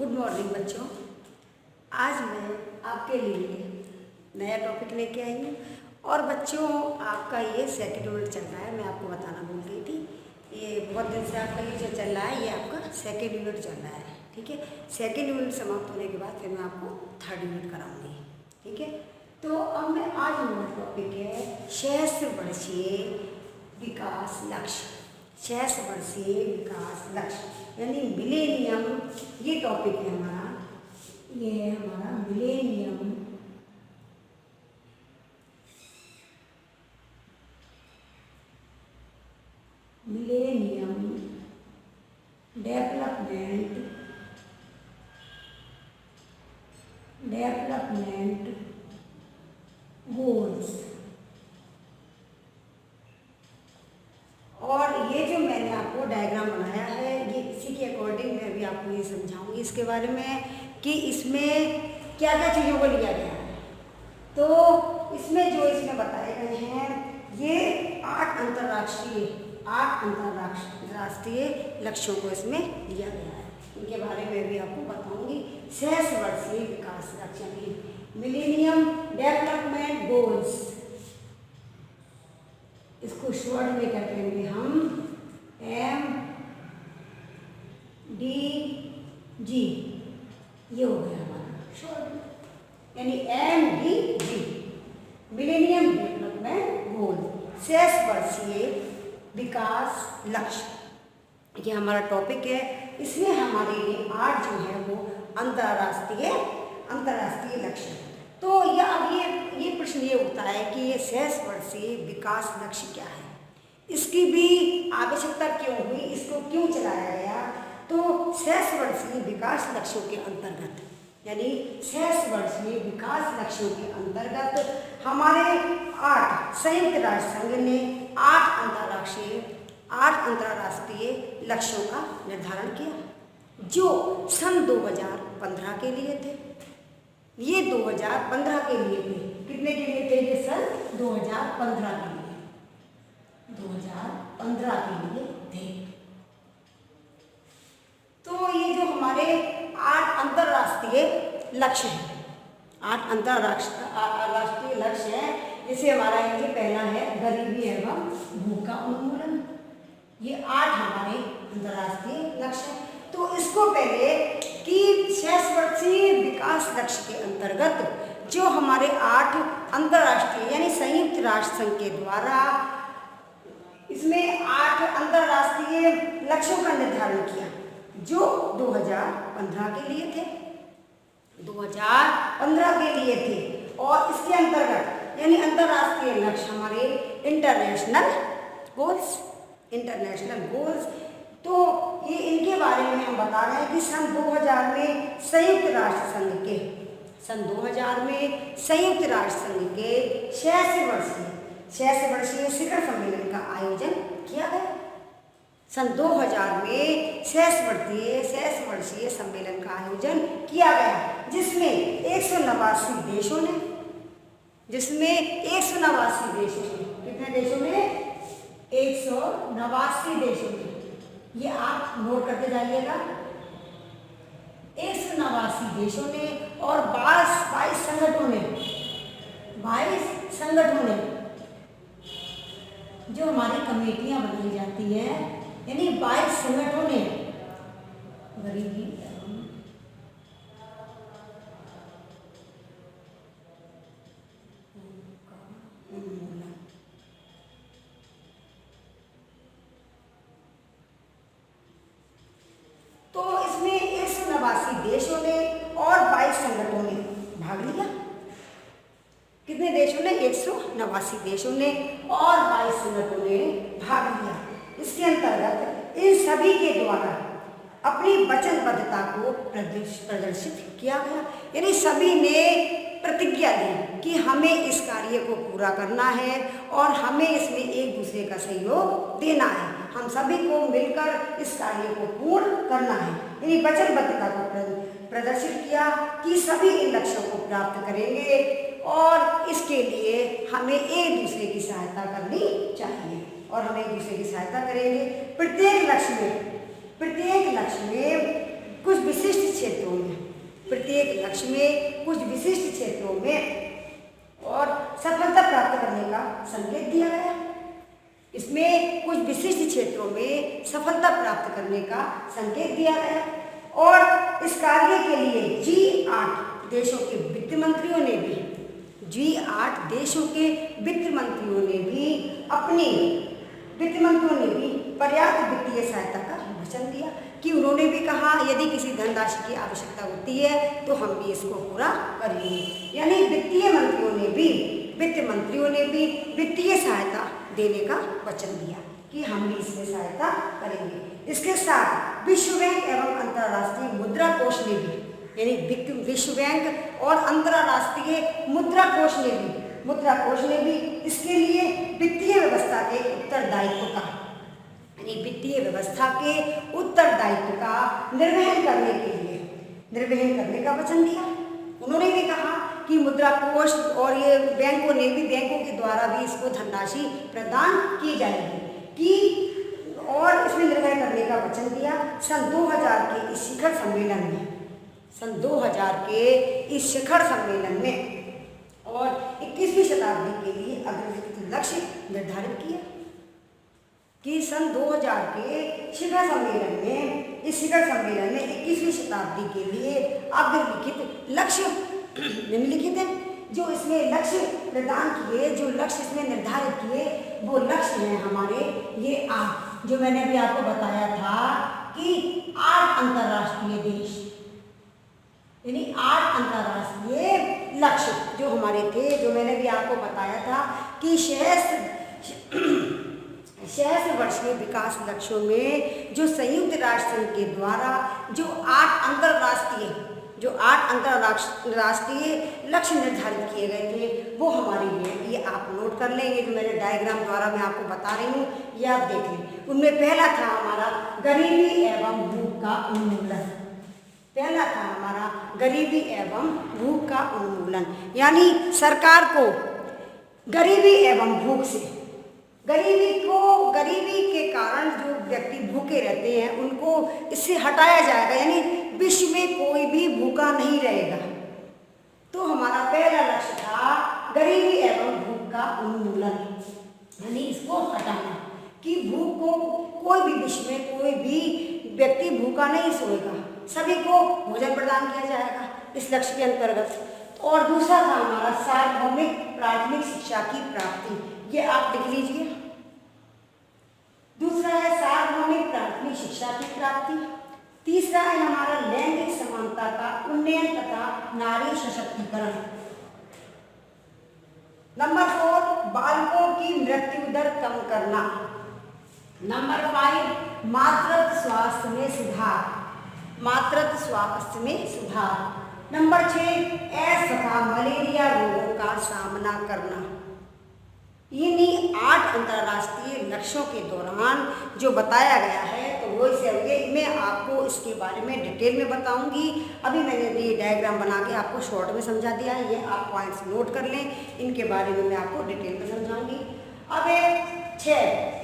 Good morning बच्चों। आज मैं आपके लिए नया टॉपिक लेके आई हूँ और बच्चों आपका ये सेकंड यूनिट चल रहा है। मैं आपको बताना भूल गई थी, ये बहुत दिन से आपका ये जो चल रहा है ये आपका सेकंड यूनिट चल रहा है। ठीक है, सेकंड यूनिट समाप्त होने के बाद फिर मैं आपको थर्ड यूनिट कराऊंगी। ठीक है, तो अब मैं आज मेरा टॉपिक है सहस्त्र वर्षीय विकास लक्ष्य। सहस्त्र वर्षीय विकास लक्ष्य यानी मिलेनियम, ये टॉपिक है हमारा। ये है हमारा मिलेनियम डेवलपमेंट गोल्स। और ये जो मैंने आपको डायग्राम बनाया है ये इसी के अकॉर्डिंग मैं भी आपको ये समझाऊंगी इसके बारे में कि इसमें क्या क्या चीज़ों को लिया गया है। तो इसमें जो इसमें बताए गए हैं ये 8 अंतर्राष्ट्रीय लक्ष्यों को इसमें लिया गया है। इनके बारे में भी आपको बताऊंगी। सहस्त्र वर्षीय विकास लक्ष्य मिलेनियम डेवलपमेंट गोल्स, इसको शॉर्ट में कर लेंगे हम MDG। ये हो गया हमारा शॉर्ट यानी MDG मिलेनियम डेवलपमेंट गोल, सहस्त्र वर्षीय विकास लक्ष्य। ये हमारा टॉपिक है। इसमें हमारे लिए 8 जो है वो अंतर्राष्ट्रीय लक्ष्य। तो ये प्रश्न ये उठता है कि ये सहस्त्र वर्षीय विकास लक्ष्य क्या है, इसकी भी आवश्यकता क्यों हुई, इसको क्यों चलाया गया। तो सहस्त्र वर्षीय विकास लक्ष्यों के अंतर्गत यानी सहस्त्र वर्षीय विकास लक्ष्यों के अंतर्गत हमारे 8 संयुक्त राष्ट्र संघ ने 8 अंतर्राष्ट्रीय लक्ष्यों का निर्धारण किया जो सन 2015 के लिए थे। ये 2015 के लिए थे। कितने के लिए थे ये? सन 2015 के लिए, 2015 के लिए थे। तो ये जो हमारे 8 अंतर्राष्ट्रीय लक्ष्य हैं, 8 अंतर्राष्ट्रीय लक्ष्य हैं। जैसे हमारा ये पहला है गरीबी एवं भूख का उन्मूलन। ये 8 हमारे अंतर्राष्ट्रीय लक्ष्य हैं। तो इसको पहले कि सहस्त्र वर्षीय विकास लक्ष्य के अंतर्गत जो हमारे 8 अंतर्राष्ट्रीय यानी संयुक्त राष्ट्र संघ के द्वारा इसमें 8 अंतर्राष्ट्रीय लक्ष्यों का निर्धारण किया जो 2015 के लिए थे, 2015 के लिए थे। और इसके अंतर्गत यानी अंतर्राष्ट्रीय लक्ष्य हमारे इंटरनेशनल गोल्स। तो ये इनके बारे में हम बता रहे हैं कि सन 2000 में संयुक्त राष्ट्र संघ के 66 वर्षीय शिखर सम्मेलन का आयोजन किया गया। सन 2000 में 66 वर्षीय सम्मेलन का आयोजन किया गया जिसमें 189 देशों ने कितने देशों ने? 189 देशों ने। ये आप नोट करते जाइएगा। 189 देशों ने और 22 संगठनों ने जो हमारी कमेटियां बनाई जाती है यानी 22 संगठनों ने गरीबी एवं उन्मूलन। तो इसमें 189 देशों ने और 22 संगठनों ने भाग लिया। कितने देशों ने? 189 देशों ने और 22 संगठनों ने भाग लिया। इसके अंतर्गत इन सभी के द्वारा अपनी वचनबद्धता को प्रदर्शित किया गया यानी सभी ने प्रतिज्ञा ली कि हमें इस कार्य को पूरा करना है और हमें इसमें एक दूसरे का सहयोग देना है। हम सभी को मिलकर इस कार्य को पूर्ण करना है यानी वचनबद्धता को प्रदर्शित किया कि सभी इन लक्ष्यों को प्राप्त करेंगे और इसके लिए हमें एक दूसरे की सहायता करनी चाहिए और हम एक दूसरे की सहायता करेंगे। प्रत्येक लक्ष्य में कुछ विशिष्ट क्षेत्रों में, प्रत्येक लक्ष्य में कुछ विशिष्ट क्षेत्रों में और सफलता प्राप्त करने का संकेत दिया गया। इसमें कुछ विशिष्ट क्षेत्रों में सफलता प्राप्त करने का संकेत दिया गया और इस कार्य के लिए G8 देशों के वित्त मंत्रियों ने भी पर्याप्त वित्तीय सहायता का वचन दिया कि उन्होंने भी कहा यदि किसी धनराशि की आवश्यकता होती है तो हम भी इसको पूरा करेंगे। यानी वित्त मंत्रियों ने भी वित्तीय सहायता देने का वचन दिया कि हम भी इसमें सहायता करेंगे। इसके साथ विश्व बैंक एवं अंतर्राष्ट्रीय मुद्रा कोष ने भी, यानी विश्व बैंक और अंतर्राष्ट्रीय मुद्रा कोष ने भी इसके लिए वित्तीय व्यवस्था के उत्तरदायित्व का, यानी वित्तीय व्यवस्था के उत्तरदायित्व का निर्वहन करने का वचन दिया। उन्होंने भी कहा कि मुद्रा कोष और ये बैंकों के द्वारा भी इसको धनराशि प्रदान की जाएगी और इसमें निर्वहन करने का वचन दिया। सन 2000 के इस शिखर सम्मेलन में और 21वीं शताब्दी के लिए अग्रलिखित लक्ष्य निर्धारित किया कि सन 2000 के शिखर सम्मेलन में 21वीं शताब्दी के लिए अग्रलिखित लक्ष्य निम्नलिखित है। जो इसमें लक्ष्य प्रदान किए, जो लक्ष्य इसमें निर्धारित किए, वो लक्ष्य हैं हमारे ये 8, जो मैंने अभी आपको बताया था कि 8 अंतर्राष्ट्रीय देश, यानी 8 अंतर्राष्ट्रीय लक्ष्य जो हमारे थे, जो मैंने भी आपको बताया था कि सहस्त्र वर्षीय विकास लक्ष्यों में जो संयुक्त राष्ट्र संघ के द्वारा जो 8 अंतर्राष्ट्रीय लक्ष्य निर्धारित किए गए थे वो हमारे लिए, ये आप नोट कर लेंगे। जो मैंने डायग्राम द्वारा मैं आपको बता रही हूँ, ये आप देख लें। उनमें पहला था हमारा गरीबी एवं भूख का उन्मूलन, यानी सरकार को गरीबी एवं भूख से, गरीबी के कारण जो व्यक्ति भूखे रहते हैं उनको इससे हटाया जाएगा, यानी विश्व में कोई भी भूखा नहीं रहेगा। तो हमारा पहला लक्ष्य था गरीबी एवं भूख का उन्मूलन, यानी इसको हटाना कि भूख को विश्व में कोई भी व्यक्ति भूखा नहीं सोएगा, सभी को भोजन प्रदान किया जाएगा इस लक्ष्य के अंतर्गत। और दूसरा था हमारा सार्वभौमिक प्राथमिक शिक्षा की प्राप्ति, ये आप लिख लीजिए। दूसरा है सार्वभौमिक प्राथमिक शिक्षा की प्राप्ति। तीसरा है हमारा लैंगिक समानता का उन्नयन तथा नारी सशक्तिकरण। नंबर 4 बालकों की मृत्यु दर कम करना। नंबर 5 मातृत्व स्वास्थ्य में सुधार। नंबर 6 एड्स तथा मलेरिया रोगों का सामना करना। इन्हीं 8 अंतर्राष्ट्रीय लक्ष्यों के दौरान जो बताया गया है तो वो मैं आपको इसके बारे में डिटेल में बताऊंगी। अभी मैंने ये डायग्राम बना के आपको शॉर्ट में समझा दिया है, ये आप पॉइंट्स नोट कर लें, इनके बारे में मैं आपको डिटेल में समझाऊंगी। अब 6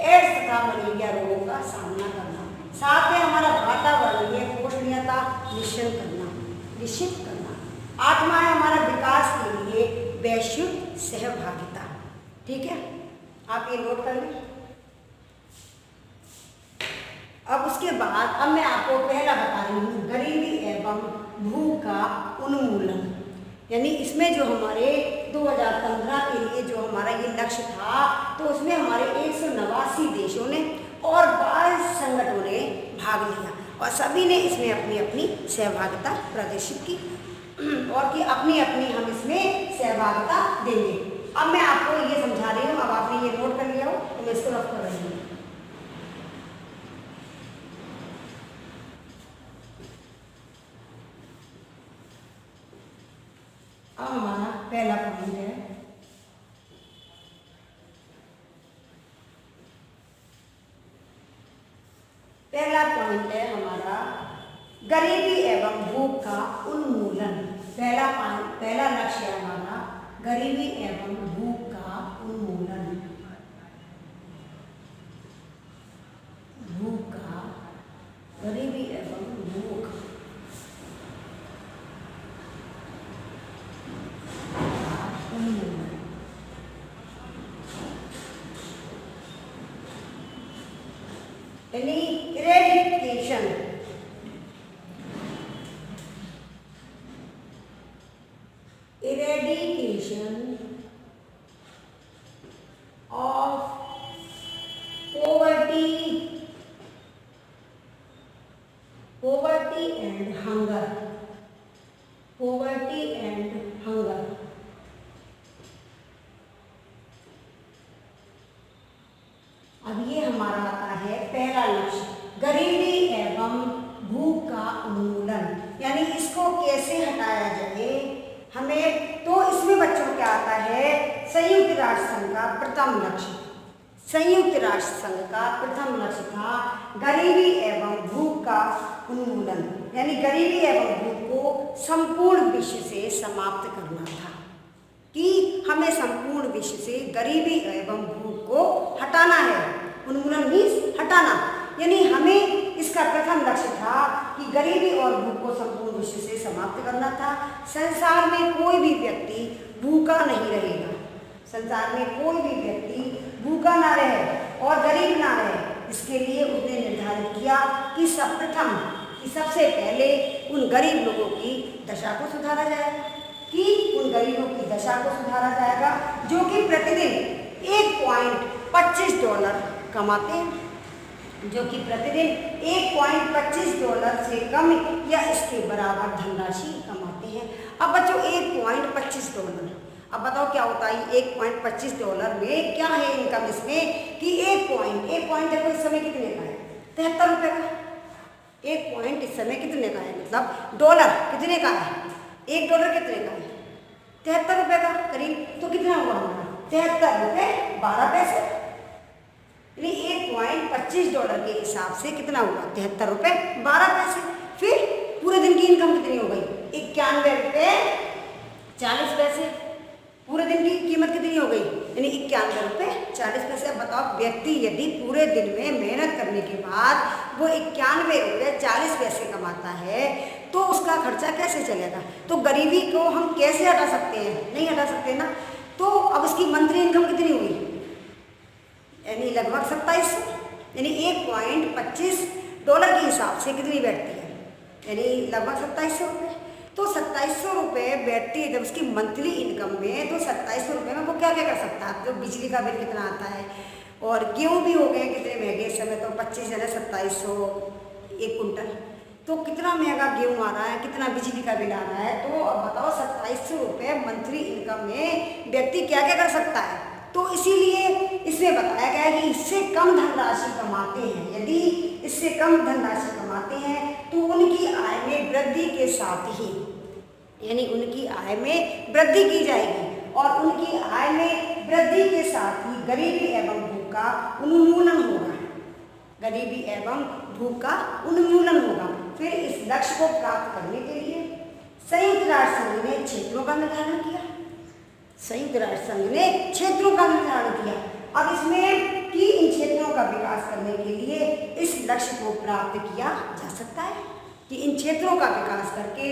एड्स तथा मलेरिया रोगों का सामना करना। 7 है हमारा वातावरणीय पोषणीयता निश्चित करना। 8वां है हमारा विकास के लिए वैश्विक सहभागिता। ठीक है, आप ये नोट कर लें। अब उसके बाद अब मैं आपको पहला बता रही हूँ गरीबी एवं भूख का उन्मूलन, यानी इसमें जो हमारे 2015 के लिए जो हमारा ये लक्ष्य था तो उसमें हमारे 189 देशों ने और 22 संगठनों ने भाग लिया और सभी ने इसमें अपनी अपनी सहभागिता प्रदर्शित की और कि अपनी अपनी हम इसमें सहभागिता देंगे। अब मैं आपको ये समझा रही हूँ, अब आपने ये नोट कर लिया हो तो मैं इसको रफ कर रही हूँ। अब हमारा पहला पॉइंट है हमारा गरीबी एवं भूख का उन्मूलन। पहला लक्ष्य है हमारा गरीबी एवं भूख का उन्मूलन। गरीबी एवं भूख eradication of poverty and hunger. अब ये हमारा आता है पहला लक्ष्य, गरीबी एवं भूख का उन्मूलन, यानी इसको कैसे हटाया जाए हमें। तो इसमें बच्चों क्या आता है, संयुक्त राष्ट्र संघ का प्रथम लक्ष्य, संयुक्त राष्ट्र संघ का प्रथम लक्ष्य था गरीबी एवं भूख का उन्मूलन, यानी गरीबी एवं भूख को संपूर्ण विश्व से समाप्त करना था, कि हमें संपूर्ण विश्व से गरीबी एवं भूख को हटाना है। उन्मूलन मीन्स हटाना, यानी हमें इसका प्रथम लक्ष्य था कि गरीबी और भूख को संपूर्ण विश्व से समाप्त करना था। संसार में कोई भी व्यक्ति भूखा नहीं रहेगा, संसार में कोई भी व्यक्ति भूखा ना रहे और गरीब ना रहे। इसके लिए उसने निर्धारित किया कि सर्वप्रथम कि सबसे पहले उन गरीब लोगों की दशा को सुधारा जाएगा, कि उन गरीबों की दशा को सुधारा जाएगा जो कि प्रतिदिन $1.25 कमाते हैं, जो कि प्रतिदिन $1.25 से कम या इसके बराबर धनराशि कमाते हैं। अब बच्चों $1.25, अब बताओ क्या होता है $1.25 में, क्या है इनकम इसमें कि एक पॉइंट देखो इस समय कितने का है, 73 रुपये का। एक पॉइंट इस समय कितने का है, मतलब डॉलर कितने का है, $1 कितने का है, 73 रुपये का करीब। तो कितना हुआ हमारा, 73 रुपये 12 पैसे, यानी $1.25 के हिसाब से कितना हुआ, 73 रुपये 12 पैसे। फिर पूरे दिन की इनकम कितनी हो गई, 91 रुपये 40 पैसे। पूरे दिन की कीमत कितनी हो गई, यानी 91 रुपये 40 पैसे। अब बताओ व्यक्ति यदि पूरे दिन में मेहनत करने के बाद वो 91 रुपये 40 पैसे कमाता है तो उसका खर्चा कैसे चलेगा। तो गरीबी को हम कैसे हटा सकते हैं, नहीं हटा सकते ना। तो अब उसकी मंथली इनकम कितनी हुई, यानी लगभग 2700, यानी $1.25 के हिसाब से कितनी बैठती है, यानी लगभग 2700 रुपये। तो 2700 रुपये बैठती है जब उसकी मंथली इनकम में, तो 2700 रुपये में वो क्या क्या कर सकता है। तो बिजली का बिल कितना आता है, और गेहूँ भी हो गए कितने महंगे इस समय, तो 25 है 2700 1 कुंटल, तो कितना महंगा गेहूँ आ रहा है, कितना बिजली का बिल आ रहा है। तो अब बताओ 2700 रुपये मंथली इनकम में व्यक्ति क्या क्या कर सकता है। तो इसीलिए इसमें बताया गया है कि इससे कम धनराशि कमाते हैं, यदि इससे कम धनराशि कमाते हैं तो उनकी आय में वृद्धि के साथ ही, यानी उनकी आय में वृद्धि की जाएगी, और उनकी आय में वृद्धि के साथ ही गरीबी एवं भूख का उन्मूलन होगा, गरीबी एवं भूख का उन्मूलन होगा। फिर इस लक्ष्य को प्राप्त करने के लिए संयुक्त राष्ट्र संघ ने क्षेत्रों का निर्धारण किया, संयुक्त राष्ट्र संघ ने क्षेत्रों का निर्धारण किया। अब इसमें कि इन क्षेत्रों का विकास करने के लिए इस लक्ष्य को प्राप्त किया जा सकता है, कि इन क्षेत्रों का विकास करके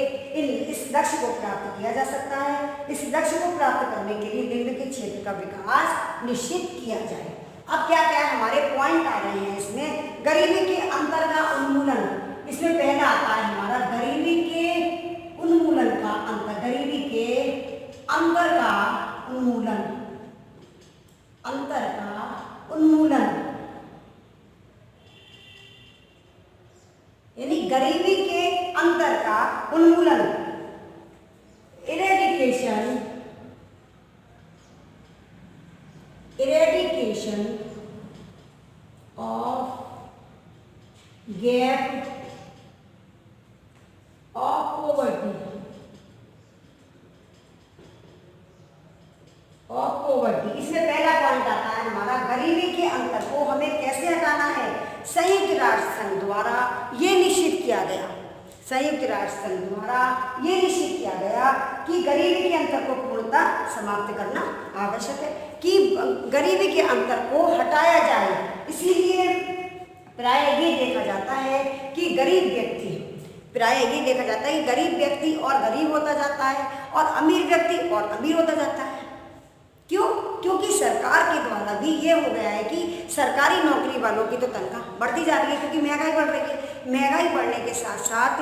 इस लक्ष्य को प्राप्त किया जा सकता है। इस लक्ष्य को प्राप्त करने के लिए निम्नलिखित क्षेत्र का विकास निश्चित किया जाए। अब क्या क्या हमारे पॉइंट आ रहे हैं इसमें, गरीबी के अंतर का उन्मूलन। इसमें पहला आता है हमारा गरीबी के उन्मूलन का अंतर, गरीबी के अंतर का उन्मूलन, अंतर का उन्मूलन, यानी गरीबी के अंतर का उन्मूलन, eradication, eradication of gap of poverty, of poverty. इसमें पहला पॉइंट आता है हमारा गरीबी के अंतर को हमें कैसे हटाना है। संयुक्त राष्ट्र संघ द्वारा ये निश्चित किया गया, संयुक्त राष्ट्र संघ द्वारा ये निश्चित किया गया कि गरीबी के अंतर को पूर्णतः समाप्त करना आवश्यक है, कि गरीबी के अंतर को हटाया जाए। इसीलिए प्राय ये देखा जाता है कि गरीब व्यक्ति, प्राय ये देखा जाता है कि गरीब व्यक्ति और गरीब होता जाता है और अमीर व्यक्ति और अमीर होता जाता है, क्यों? क्योंकि सरकार के द्वारा भी ये हो गया है कि सरकारी नौकरी वालों की तो तनख्वाह बढ़ती जा रही है, क्योंकि महंगाई बढ़ रही है। महंगाई बढ़ने के साथ साथ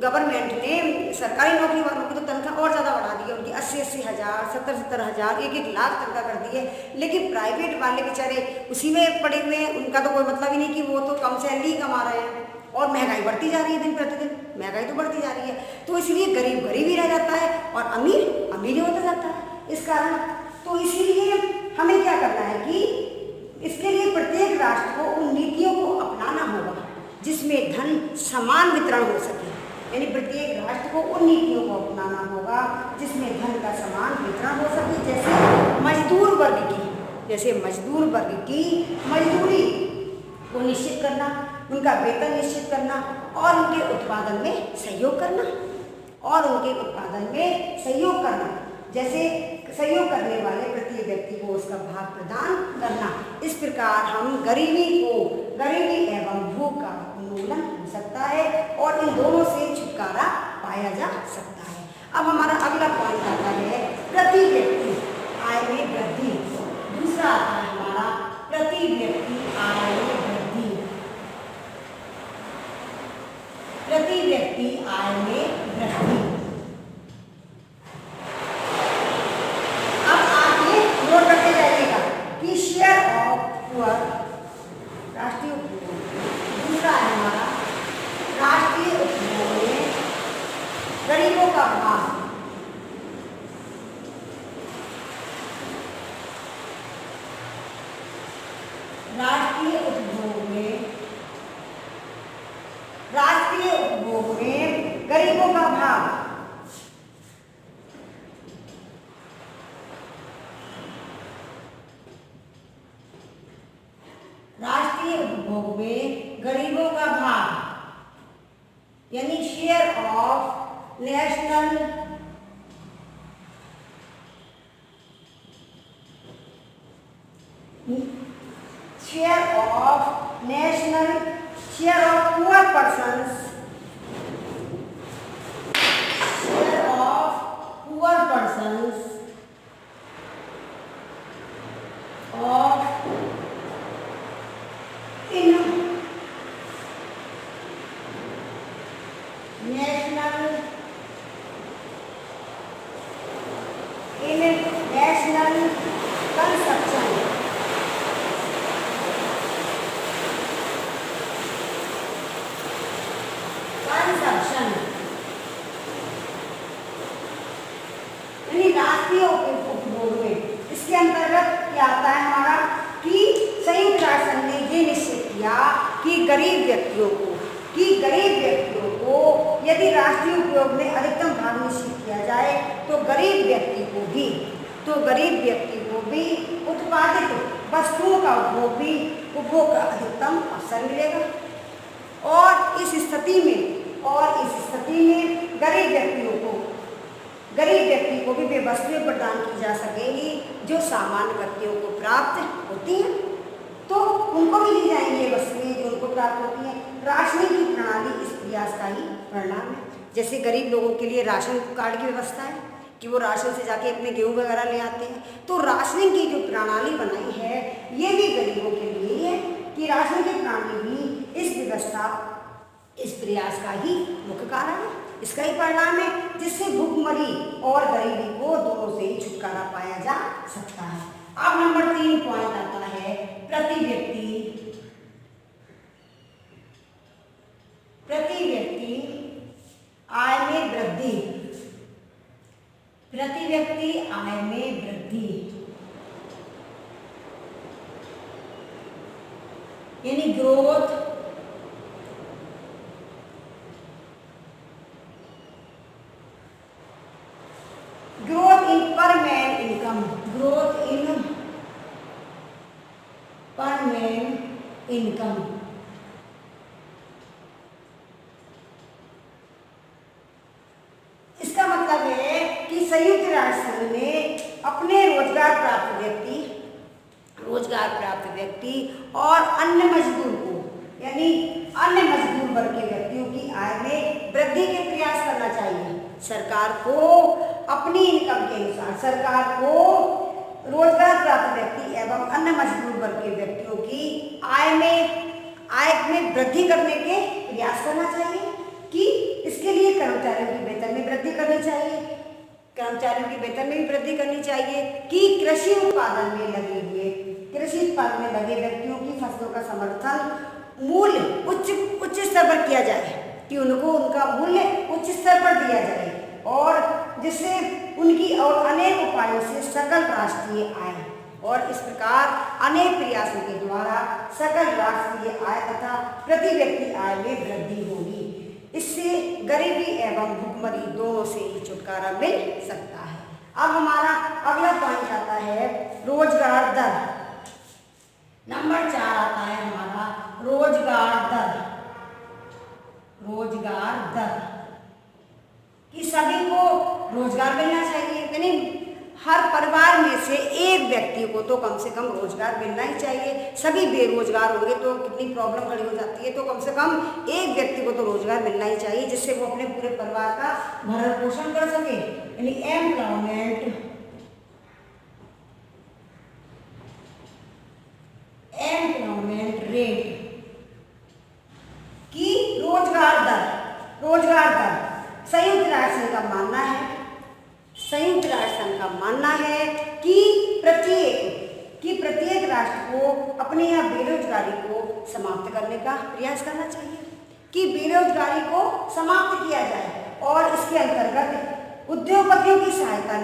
गवर्नमेंट ने सरकारी नौकरी वालों की तो तनख्वाह और ज़्यादा बढ़ा दी है, उनकी 80-80 हज़ार, 70-70 हज़ार, 1-1 लाख तनख्वाह कर दी है। लेकिन प्राइवेट वाले बेचारे उसी में पड़े हुए हैं, उनका तो कोई मतलब ही नहीं कि वो तो कम सैलरी कमा रहे हैं, और महंगाई बढ़ती जा रही है दिन प्रतिदिन, महंगाई तो बढ़ती जा रही है। तो इसलिए गरीब गरीब ही रह जाता है और अमीर अमीर ही होता जाता है इस कारण। तो इसीलिए हमें क्या करना है कि इसके लिए प्रत्येक राष्ट्र को उन नीतियों को अपनाना होगा जिसमें धन समान वितरण हो सके। यानी प्रत्येक राष्ट्र को उन नीतियों को अपनाना होगा जिसमें धन का समान वितरण हो सके। जैसे मजदूर वर्ग की मजदूरी को निश्चित करना, उनका वेतन निश्चित करना और उनके उत्पादन में सहयोग करना, जैसे सहयोग करने वाले प्रत्येक व्यक्ति को उसका भाग प्रदान करना। इस प्रकार हम गरीबी एवं भूख का उन्मूलन हो सकता है और इन दोनों से छुटकारा पाया जा सकता है। अब हमारा अगला पॉइंट आता है प्रति व्यक्ति आय में वृद्धि। दूसरा आता है हमारा प्रति व्यक्ति आय में वृद्धि। प्रति व्यक्ति आय में वृद्धि। अब आप ये नोट करते जाइएगा कि शेयर ऑफ पुअर राष्ट्रीय उपभोग। दूसरा है हमारा राष्ट्रीय उपभोग में गरीबों का भाग। राष्ट्रीय उपभोग में गरीबों का भाग। राष्ट्रीय उपभोग में गरीबों का भाग यानी share of national poor persons of in national consumption. यानी राष्ट्रीय उपभोग में इसके अंतर्गत क्या आता है हमारा कि संयुक्त राष्ट्र संघ ने ये निश्चित किया कि गरीब व्यक्तियों को यदि राष्ट्रीय उपयोग में अधिकतम भाग निश्चित किया जाए तो गरीब व्यक्ति को भी उत्पादित वस्तुओं का उपभोग का अधिकतम अवसर मिलेगा। और इस स्थिति में गरीब व्यक्ति को भी वे वस्तुएं प्रदान की जा सकेंगी जो सामान्य व्यक्तियों को प्राप्त होती हैं, तो उनको भी दी जाएंगी ये वस्तुएं जो उनको प्राप्त होती हैं। राशनिंग की प्रणाली इस प्रयास का ही परिणाम है। जैसे गरीब लोगों के लिए राशन कार्ड की व्यवस्था है कि वो राशन से जाके अपने गेहूं वगैरह ले आते हैं, तो राशनिंग की जो प्रणाली बनाई है ये भी गरीबों के लिए ही है कि राशनिंग की प्रणाली भी इस प्रयास का ही मुख्य कारण है, इसका ही परिणाम है जिससे भूखमरी और गरीबी को दोनों से ही छुटकारा पाया जा सकता है। अब नंबर 3 पॉइंट आता है प्रति व्यक्ति आय में वृद्धि। प्रति व्यक्ति आय में वृद्धि यानी ग्रोथ इन पर मैन इनकम। इसका मतलब है कि संयुक्त राष्ट्र संघ ने अपने रोजगार प्राप्त व्यक्ति और अन्य मजदूर वर्ग के व्यक्तियों की आय में वृद्धि के प्रयास करना चाहिए। सरकार को अपनी इनकम के अनुसार रोजगार प्राप्त व्यक्ति एवं अन्य मजदूर वर्ग के व्यक्तियों की आय में वृद्धि करने के प्रयास करना चाहिए कि इसके लिए कर्मचारियों की वेतन में वृद्धि करनी चाहिए, कर्मचारियों की वेतन में भी वृद्धि करनी चाहिए कि कृषि उत्पादन में लगे व्यक्तियों की फसलों का समर्थन मूल्य उच्च स्तर पर किया जाए, कि उनको उनका मूल्य उच्च स्तर पर दिया जाए और जिससे उनकी और अनेक उपायों से सकल राष्ट्रीय आय और इस प्रकार अनेक प्रयासों के द्वारा सकल राष्ट्रीय आय तथा प्रति व्यक्ति आय में वृद्धि होगी। इससे गरीबी एवं भुखमरी दोनों से ही छुटकारा मिल सकता है। अब हमारा अगला पॉइंट आता है रोजगार दर। नंबर 4 आता है हमारा रोजगार दर। रोजगार दर कि सभी को रोजगार मिलना चाहिए, यानी हर परिवार में से एक व्यक्ति को तो कम से कम रोजगार मिलना ही चाहिए। सभी बेरोजगार होंगे तो कितनी प्रॉब्लम खड़ी हो जाती है, तो कम से कम एक व्यक्ति को तो रोजगार मिलना ही चाहिए जिससे वो अपने पूरे परिवार का भरण पोषण कर सके, यानी एम्प्लॉयमेंट रेट की रोजगार दर संयुक्त राष्ट्र संघ का मानना है कि प्रत्येक राष्ट्र को अपने यहाँ बेरोजगारी को समाप्त करने का प्रयास करना चाहिए, कि बेरोजगारी को समाप्त किया जाए और इसके अंतर्गत उद्योगपतियों की सहायता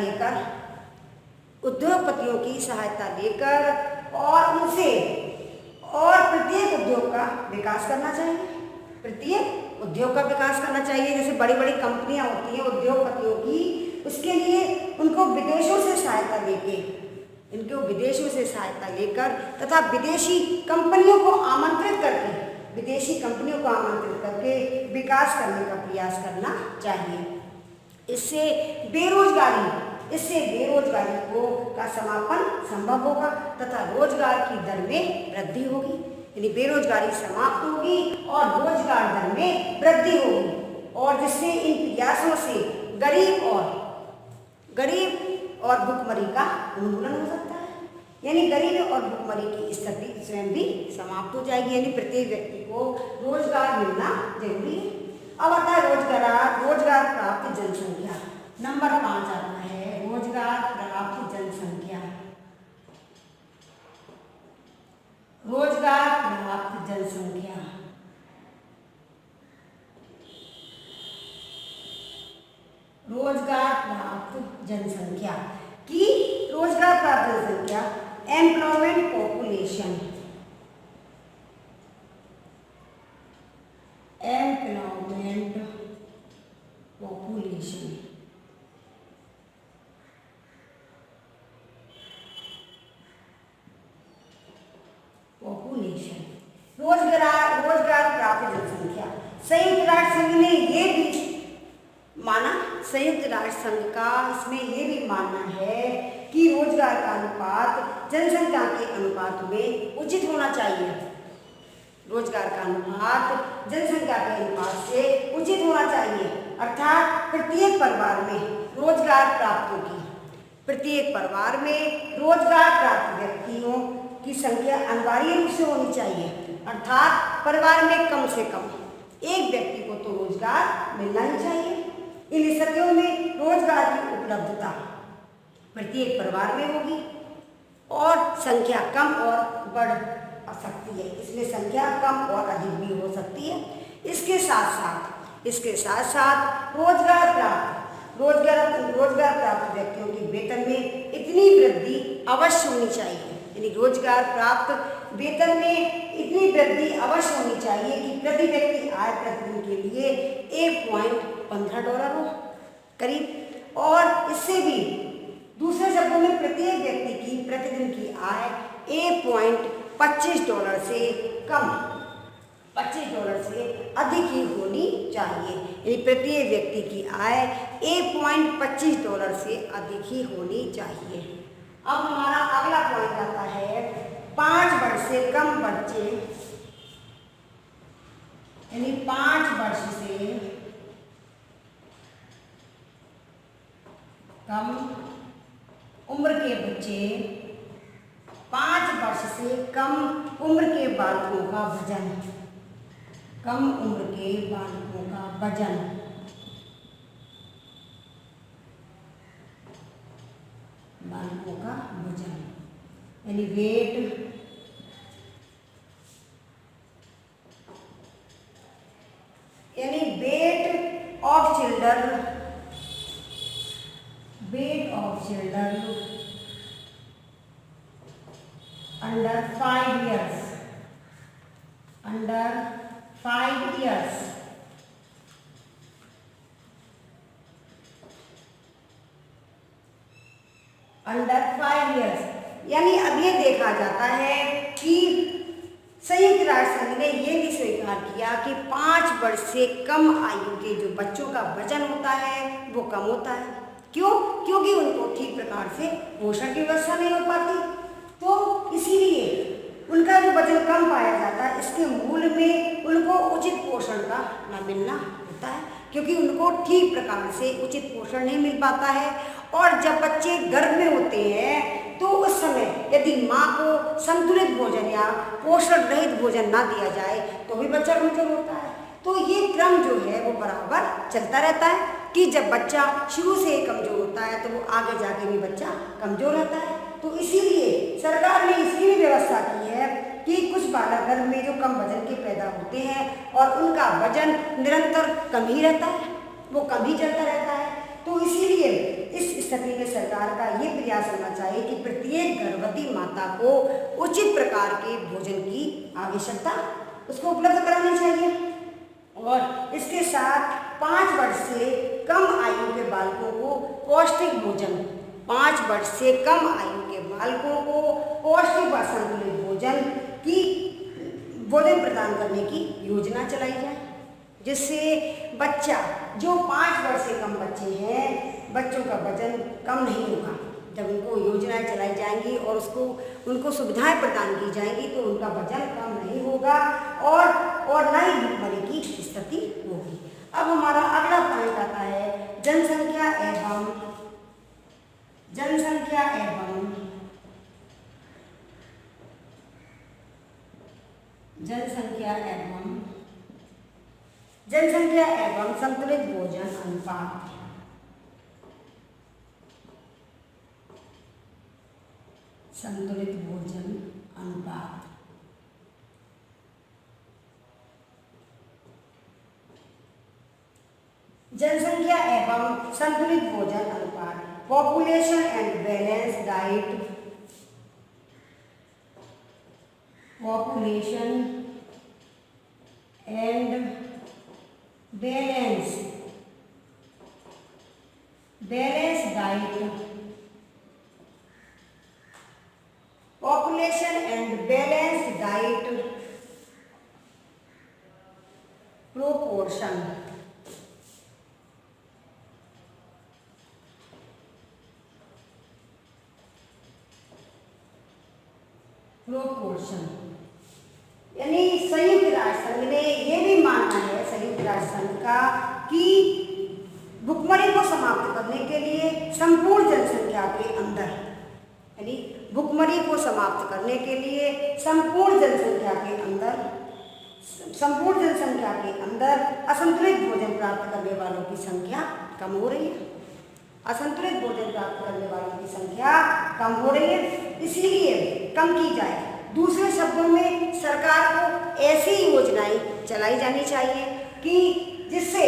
लेकर और उनसे प्रत्येक उद्योग का विकास करना चाहिए। जैसे बड़ी बड़ी कंपनियां होती हैं उद्योगपतियों की, उसके लिए उनको विदेशों से सहायता लेकर तथा विदेशी कंपनियों को आमंत्रित करके विकास करने का प्रयास करना चाहिए। इससे बेरोजगारी का समापन संभव होगा तथा रोजगार की दर में वृद्धि होगी, यानी बेरोजगारी समाप्त होगी और रोजगार दर में वृद्धि होगी और जिससे इन प्रयासों से गरीब और भुखमरी का उन्मूलन हो सकता है, यानी गरीबी और भुखमरी की स्थिति स्वयं भी समाप्त हो जाएगी, यानी प्रत्येक व्यक्ति को रोजगार मिलना जरूरी है। अब आता है रोजगार प्राप्त जनसंख्या। नंबर 5 आता है रोजगार प्राप्त जनसंख्या। रोजगार प्राप्त जनसंख्या की रोजगार प्राप्त जनसंख्या एम्प्लॉयमेंट पॉपुलेशन रोजगार प्राप्त जनसंख्या। संयुक्त राष्ट्र संघ का इसमें ये भी मानना है कि रोजगार का अनुपात जनसंख्या के अनुपात में उचित होना चाहिए। रोजगार का अनुपात जनसंख्या के अनुपात से उचित होना चाहिए, अर्थात प्रत्येक परिवार में रोजगार प्राप्त व्यक्तियों की संख्या अनिवार्य रूप से होनी चाहिए, अर्थात परिवार में कम से कम एक व्यक्ति को तो रोजगार मिलना ही चाहिए। इन स्थितियों में रोजगार की उपलब्धता प्रत्येक परिवार में होगी और संख्या कम और बढ़ सकती है, इसमें संख्या कम और अधिक भी हो सकती है। इसके साथ साथ रोजगार प्राप्त व्यक्तियों के वेतन में इतनी वृद्धि अवश्य होनी चाहिए, यानी रोजगार प्राप्त वेतन में इतनी वृद्धि अवश्य होनी चाहिए कि प्रति व्यक्ति आय प्रतिदिन के लिए $1.15 हो करीब, और इससे भी दूसरे शब्दों में प्रत्येक व्यक्ति की प्रतिदिन की आय $1.25 से कम $25 से अधिक ही होनी चाहिए, यानी प्रत्येक व्यक्ति की आय $1.25 से अधिक ही होनी चाहिए। अब हमारा अगला पॉइंट आता है 5 वर्ष से कम बच्चे, यानी 5 वर्ष से कम उम्र के बच्चे 5 वर्ष से कम उम्र के बालकों का वजन, कम उम्र के बालकों का वजन, बालकों का वजन यानी वेट, यानी weight of children, weight of children under 5 years, under 5 years, under 5 years। यानी अब ये देखा जाता है कि संयुक्त राष्ट्र संघ ने ये भी स्वीकार किया कि 5 वर्ष से कम आयु के जो बच्चों का वजन होता है वो कम होता है। क्यों? क्योंकि उनको ठीक प्रकार से पोषण की व्यवस्था नहीं हो पाती, तो इसीलिए उनका जो वजन कम पाया जाता है, इसके मूल में उनको उचित पोषण का न मिलना होता है, क्योंकि उनको ठीक प्रकार से उचित पोषण नहीं मिल पाता है। और जब बच्चे गर्भ में होते हैं तो उस समय यदि माँ को संतुलित भोजन या पोषण रहित भोजन ना दिया जाए तो भी बच्चा कमजोर होता है। तो ये क्रम जो है वो बराबर चलता रहता है कि जब बच्चा शुरू से ही कमजोर होता है तो वो आगे जाके भी बच्चा कमजोर रहता है। तो इसीलिए सरकार ने इसकी भी व्यवस्था की है कि कुछ बालक गर्भ में जो कम वजन के पैदा होते हैं और उनका वजन निरंतर कम ही रहता है, वो कम ही चलता रहता है। तो इसीलिए इस स्थिति में सरकार का ये प्रयास होना चाहिए कि प्रत्येक गर्भवती माता को उचित प्रकार के भोजन की आवश्यकता उसको उपलब्ध करानी चाहिए। और इसके साथ 5 वर्ष से कम आयु के बालकों को पौष्टिक भोजन, 5 वर्ष से कम आयु के बालकों को पौष्टिक व संतुलित भोजन प्रदान करने की योजना चलाई जाए, जिससे बच्चा जो 5 वर्ष से कम बच्चे हैं, बच्चों का वजन कम नहीं होगा। जब उनको योजनाएं चलाई जाएंगी और उनको सुविधाएं प्रदान की जाएंगी तो उनका वजन कम नहीं होगा और न ही भूखमरी की स्थिति होगी। अब हमारा अगला पॉइंट आता है जनसंख्या एवं संतुलित भोजन अनुपात। संतुलित भोजन अनुपात जनसंख्या एवं संतुलित भोजन अनुपात, population and balance diet, population and balance diet, population and balance diet proportion, यानी संयुक्त राष्ट्र संघ ने यह भी मानना है, संयुक्त राष्ट्र संघ का, कि भुखमरी को समाप्त करने के लिए संपूर्ण जनसंख्या के अंदर, यानी भुखमरी को समाप्त करने के लिए संपूर्ण जनसंख्या के अंदर असंतुलित भोजन प्राप्त करने वालों की संख्या कम हो रही है। असंतुलित भोजन प्राप्त करने वालों की संख्या कम हो रही है, इसीलिए कम की जाए। दूसरे शब्दों में सरकार को ऐसी योजनाएं चलाई जानी चाहिए कि जिससे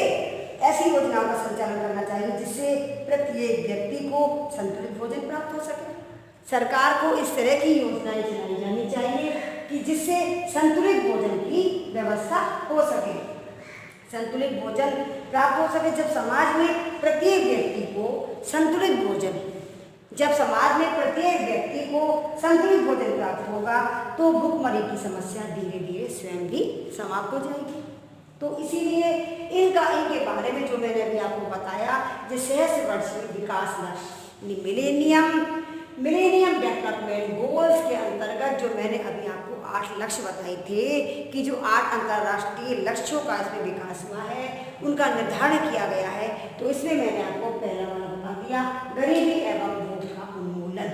ऐसी योजनाओं का संचालन करना चाहिए जिससे प्रत्येक व्यक्ति को संतुलित भोजन प्राप्त हो सके। सरकार को इस तरह की योजनाएं चलाई जानी चाहिए कि जिससे संतुलित भोजन की व्यवस्था हो सके, संतुलित भोजन प्राप्त हो सके। जब समाज में प्रत्येक व्यक्ति को संतुलित भोजन प्राप्त होगा तो भुखमरी की समस्या धीरे धीरे स्वयं भी समाप्त हो जाएगी। तो इसीलिए इनके बारे में जो मैंने अभी आपको बताया, जो सहस्त्र वर्षीय विकास लक्ष्य मिलेनियम डेवलपमेंट गोल्स के अंतर्गत जो मैंने अभी आपको 8 लक्ष्य बताए थे कि जो 8 अंतर्राष्ट्रीय लक्ष्यों का इसमें विकास हुआ है, उनका निर्धारण किया गया है। तो इसमें मैंने आपको पहला वाला बता दिया, गरीबी एवं भूख का उन्मूलन।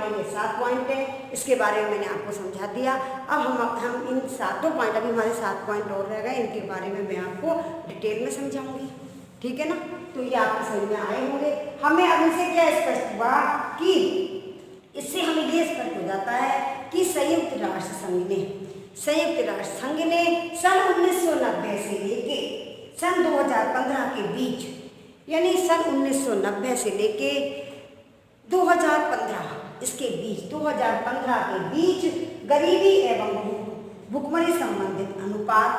ये 7 पॉइंट है, इसके बारे में मैंने आपको समझा दिया। अब हम इन 7 पॉइंट, अभी हमारे 7 पॉइंट और रह गए, इनके बारे में मैं आपको डिटेल में समझाऊंगी, ठीक है ना। तो ये आपको समझ में आए होंगे। हमें अब इनसे क्या स्पष्ट हुआ कि इससे हमें ये स्पष्ट हो जाता है कि संयुक्त राष्ट्र संघ ने सन 1990 से लेके सन 2015 के बीच, यानी सन 1990 से लेके 2015 इसके बीच, 2015 के बीच गरीबी एवं भुखमरी संबंधित अनुपात,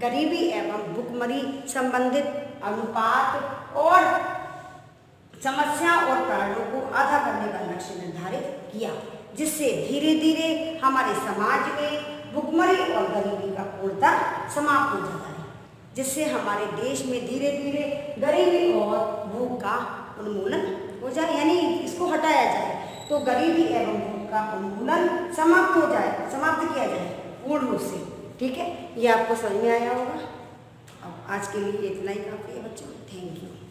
गरीबी एवं भुखमरी संबंधित अनुपात और समस्या और कारणों को आधा करने का लक्ष्य निर्धारित किया, जिससे धीरे धीरे हमारे समाज में भुखमरी और गरीबी का पूर्णतः समाप्त हो जाता है, जिससे हमारे देश में धीरे धीरे गरीबी और भूख का उन्मूलन हो जाए, यानी इसको हटाया जाए, तो गरीबी एवं भूख का उन्मूलन समाप्त हो जाए, समाप्त किया जाए पूर्ण रूप से, ठीक है। ये आपको समझ में आया होगा। अब आज के लिए इतना ही काफ़ी है बच्चों, थैंक यू।